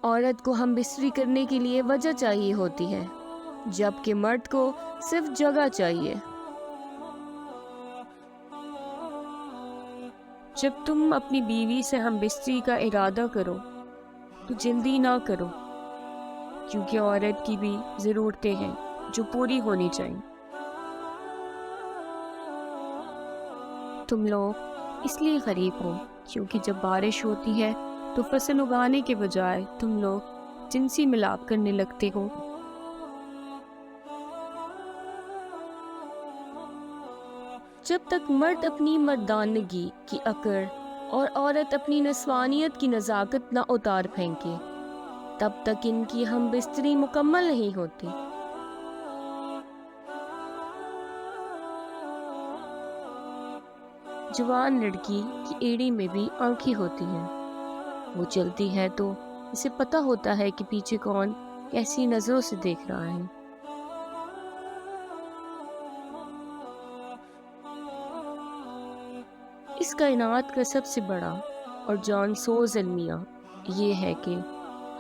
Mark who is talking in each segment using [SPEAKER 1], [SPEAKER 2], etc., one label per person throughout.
[SPEAKER 1] عورت کو ہم بستری کرنے کے لیے وجہ چاہیے ہوتی ہے، جبکہ مرد کو صرف جگہ چاہیے۔
[SPEAKER 2] جب تم اپنی بیوی سے ہم بستری کا ارادہ کرو تو جلدی نہ کرو، کیونکہ عورت کی بھی ضرورتیں ہیں جو پوری ہونی چاہیے۔ تم لوگ اس لیے غریب ہو کیونکہ جب بارش ہوتی ہے تو فصل اگانے کے بجائے تم لوگ جنسی ملاپ کرنے لگتے ہو۔
[SPEAKER 1] جب تک مرد اپنی مردانگی کی اکڑ اور عورت اپنی نسوانیت کی نزاکت نہ اتار پھینکے، تب تک ان کی ہم بستری مکمل نہیں ہوتی۔ جوان لڑکی کی ایڑی میں بھی آنکھیں ہوتی ہیں، وہ چلتی ہے تو اسے پتہ ہوتا ہے کہ پیچھے کون کیسی نظروں سے دیکھ رہا ہے۔ اس کائنات کا سب سے بڑا اور جان سوز المیہ یہ ہے کہ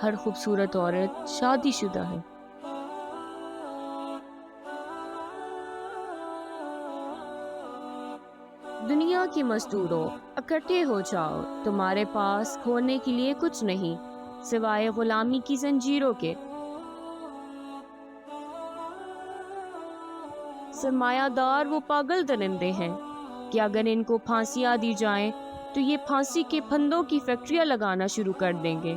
[SPEAKER 1] ہر خوبصورت عورت شادی شدہ ہے۔ دنیا کے مزدوروں، اکٹھے ہو جاؤ، تمہارے پاس کھونے کے لیے کچھ نہیں سوائے غلامی کی زنجیروں کے۔ سرمایہ دار وہ پاگل درندے ہیں کہ اگر ان کو پھانسیاں دی جائیں تو یہ پھانسی کے پھندوں کی فیکٹریاں لگانا شروع کر دیں گے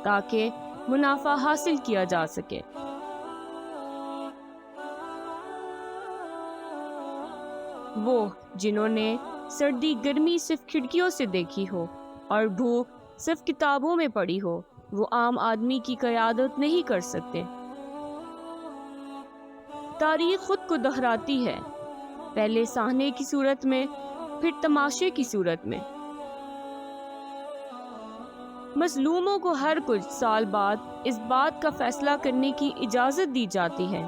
[SPEAKER 1] تاکہ منافع حاصل کیا جا سکے۔ وہ جنہوں نے سردی گرمی صرف کھڑکیوں سے دیکھی ہو اور بھوک صرف کتابوں میں پڑھی ہو، وہ عام آدمی کی قیادت نہیں کر سکتے۔ تاریخ خود کو دہراتی ہے، پہلے سہنے کی صورت میں، پھر تماشے کی صورت میں۔ مظلوموں کو ہر کچھ سال بعد اس بات کا فیصلہ کرنے کی اجازت دی جاتی ہے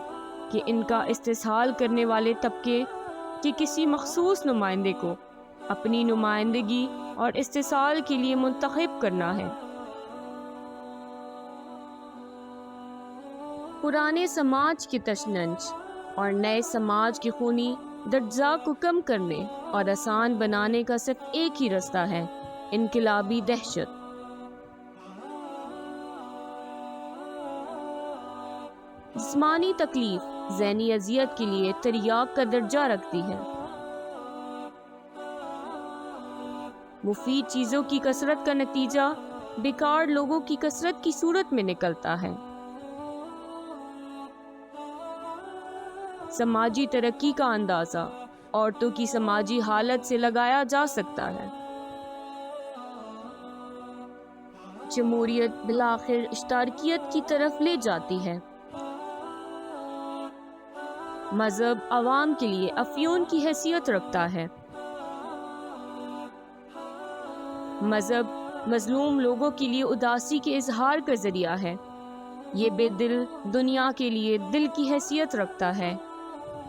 [SPEAKER 1] کہ ان کا استحصال کرنے والے طبقے کے کسی مخصوص نمائندے کو اپنی نمائندگی اور استحصال کے لیے منتخب کرنا ہے۔ پرانے سماج کے تشنج اور نئے سماج کے خونی درجہ کو کم کرنے اور آسان بنانے کا صرف ایک ہی رستہ ہے: انقلابی دہشت۔ جسمانی تکلیف ذہنی اذیت کے لیے تریاق کا درجہ رکھتی ہے۔ مفید چیزوں کی کثرت کا نتیجہ بیکار لوگوں کی کثرت کی صورت میں نکلتا ہے۔ سماجی ترقی کا اندازہ عورتوں کی سماجی حالت سے لگایا جا سکتا ہے۔ جمہوریت بالآخر اشتراکیت کی طرف لے جاتی ہے۔ مذہب عوام کے لیے افیون کی حیثیت رکھتا ہے۔ مذہب مظلوم لوگوں کے لیے اداسی کے اظہار کا ذریعہ ہے۔ یہ بے دل دنیا کے لیے دل کی حیثیت رکھتا ہے،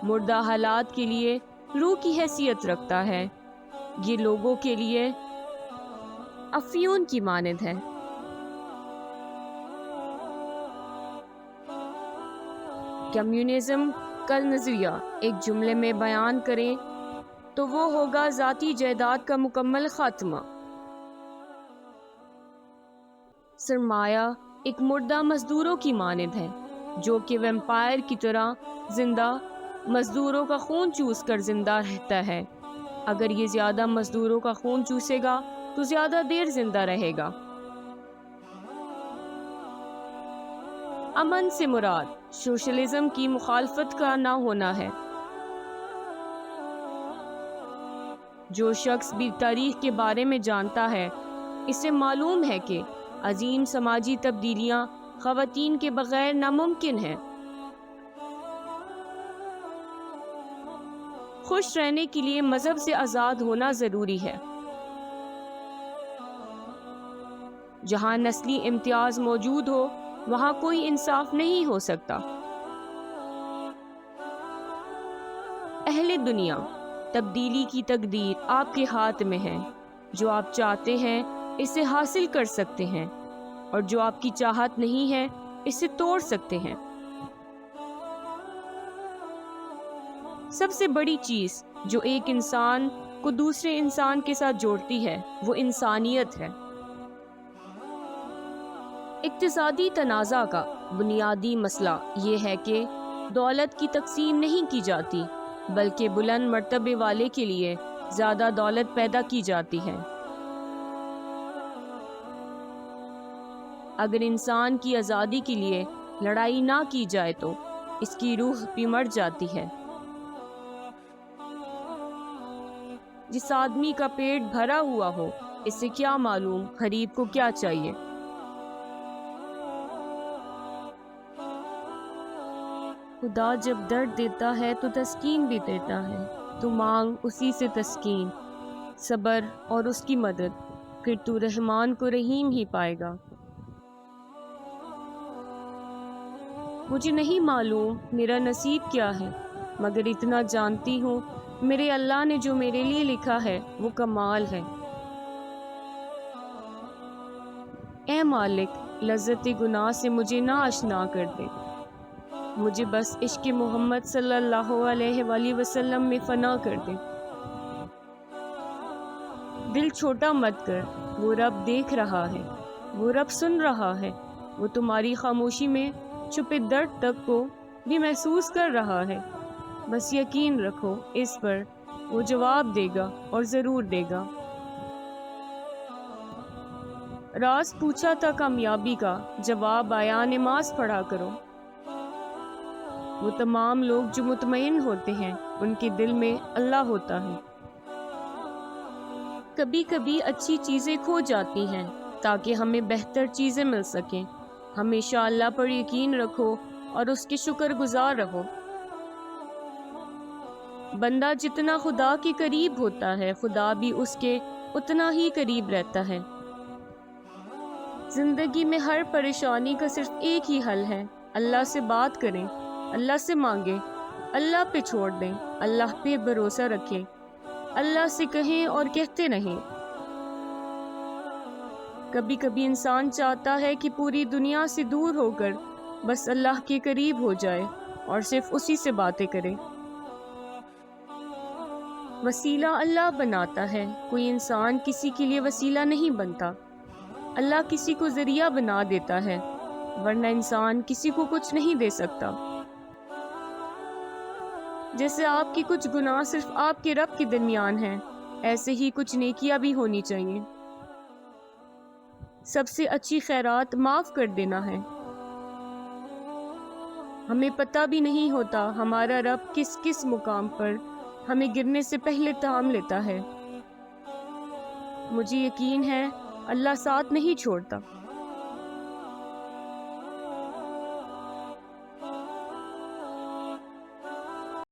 [SPEAKER 1] مردہ حالات کے لیے روح کی حیثیت رکھتا ہے۔ یہ لوگوں کے لیے افیون کی مانند ہے۔ کمیونزم کا نظریہ ایک جملے میں بیان کریں تو وہ ہوگا ذاتی جائیداد کا مکمل خاتمہ۔ سرمایہ ایک مردہ مزدوروں کی مانند ہے جو کہ ویمپائر کی طرح زندہ مزدوروں کا خون چوس کر زندہ رہتا ہے۔ اگر یہ زیادہ مزدوروں کا خون چوسے گا تو زیادہ دیر زندہ رہے گا۔ امن سے مراد سوشلزم کی مخالفت کا نہ ہونا ہے۔ جو شخص بھی تاریخ کے بارے میں جانتا ہے، اسے معلوم ہے کہ عظیم سماجی تبدیلیاں خواتین کے بغیر ناممکن ہیں۔ خوش رہنے کے لیے مذہب سے آزاد ہونا ضروری ہے۔ جہاں نسلی امتیاز موجود ہو، وہاں کوئی انصاف نہیں ہو سکتا۔ اہل دنیا، تبدیلی کی تقدیر آپ کے ہاتھ میں ہے۔ جو آپ چاہتے ہیں اسے حاصل کر سکتے ہیں۔ اور جو آپ کی چاہت نہیں ہے اسے توڑ سکتے ہیں۔ سب سے بڑی چیز جو ایک انسان کو دوسرے انسان کے ساتھ جوڑتی ہے وہ انسانیت ہے۔ اقتصادی تنازع کا بنیادی مسئلہ یہ ہے کہ دولت کی تقسیم نہیں کی جاتی بلکہ بلند مرتبے والے کے لیے زیادہ دولت پیدا کی جاتی ہے۔ اگر انسان کی آزادی کے لیے لڑائی نہ کی جائے تو اس کی روح بھی مر جاتی ہے۔ جس آدمی کا پیٹ بھرا ہوا ہو اسے کیا معلوم غریب کو کیا چاہیے۔ خدا جب درد دیتا ہے تو تسکین بھی دیتا ہے، تو مانگ اسی سے تسکین، صبر اور اس کی مدد، پھر تو رحمان کو رحیم ہی پائے گا۔ مجھے نہیں معلوم میرا نصیب کیا ہے، مگر اتنا جانتی ہوں میرے اللہ نے جو میرے لیے لکھا ہے وہ کمال ہے۔ اے مالک، لذت گناہ سے مجھے نہ آشنا کر دے، مجھے بس عشق محمد صلی اللہ علیہ وآلہ وسلم میں فنا کر دے۔ دل چھوٹا مت کر، وہ رب دیکھ رہا ہے، وہ رب سن رہا ہے، وہ تمہاری خاموشی میں چھپے درد تک کو بھی محسوس کر رہا ہے۔ بس یقین رکھو اس پر، وہ جواب دے گا اور ضرور دے گا۔ راز پوچھا تھا کامیابی کا، جواب آیا نماز پڑھا کرو۔ وہ تمام لوگ جو مطمئن ہوتے ہیں ان کے دل میں اللہ ہوتا ہے۔ کبھی کبھی اچھی چیزیں کھو جاتی ہیں تاکہ ہمیں بہتر چیزیں مل سکیں۔ ہمیشہ اللہ پر یقین رکھو اور اس کے شکر گزار رہو۔ بندہ جتنا خدا کے قریب ہوتا ہے خدا بھی اس کے اتنا ہی قریب رہتا ہے۔ زندگی میں ہر پریشانی کا صرف ایک ہی حل ہے، اللہ سے بات کریں، اللہ سے مانگیں، اللہ پہ چھوڑ دیں، اللہ پہ بھروسہ رکھیں، اللہ سے کہیں اور کہتے رہیں۔ کبھی کبھی انسان چاہتا ہے کہ پوری دنیا سے دور ہو کر بس اللہ کے قریب ہو جائے اور صرف اسی سے باتیں کرے۔ وسیلہ اللہ بناتا ہے، کوئی انسان کسی کے لیے وسیلہ نہیں بنتا۔ اللہ کسی کو ذریعہ بنا دیتا ہے، ورنہ انسان کسی کو کچھ نہیں دے سکتا۔ جیسے آپ کی کچھ گناہ صرف آپ کے رب کے درمیان ہیں، ایسے ہی کچھ نیکیاں بھی ہونی چاہیے۔ سب سے اچھی خیرات معاف کر دینا ہے۔ ہمیں پتہ بھی نہیں ہوتا ہمارا رب کس کس مقام پر ہمیں گرنے سے پہلے تھام لیتا ہے۔ مجھے یقین ہے اللہ ساتھ نہیں چھوڑتا۔